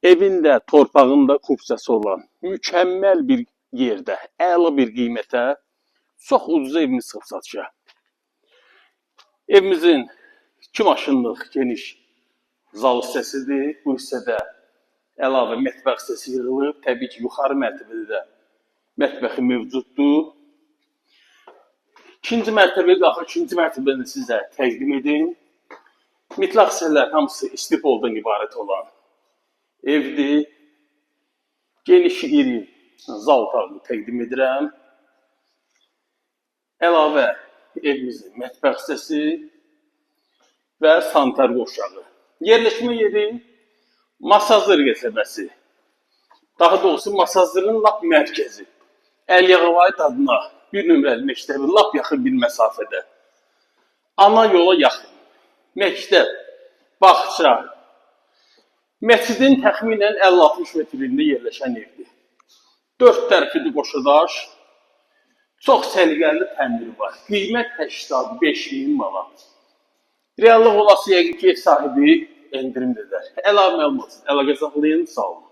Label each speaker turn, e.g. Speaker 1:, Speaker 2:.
Speaker 1: Evində, torpağında kupçası olan, mükəmməl bir yerdə, əla bir qiymətə, çox ucuza evimiz çıxıb satışa. Evimizin 2 maşınlıq geniş zal hissəsidir. Bu hissədə əlavə mətbəx hissəsi yığılıb. Təbii ki, yuxarı mərtəbədə də mətbəxi mövcuddur. İkinci mərtəbəyə qalxır, ikinci mərtəbəni sizə təqdim edin. Mütləq hissələr hamısı istipoldan ibarət olan evdir. Geniş iri zal otağını təqdim edirəm. Əlavə evimizin mətbəx hissəsi və sanitar qovşağı. Yerləşmə yeri Masazır qəsəbəsi. Daha doğrusu Masazırın lap mərkəzi. Əlyağavayit adına bir nömrəli məktəbin lap yaxın bir məsafədə. Ana yola yaxın. Məktəb, bağça, məscidin təxminən 50-60 metrində yerləşən evdir. 4 tərəfidir qoşadaş, çox səliqəli təmiri var. Qiymət 85.000 manat. Reallıq olası yəqin ki, ev sahibi endirim edər. Əlavə məlumat, əlaqə saxlayın, sağ olun.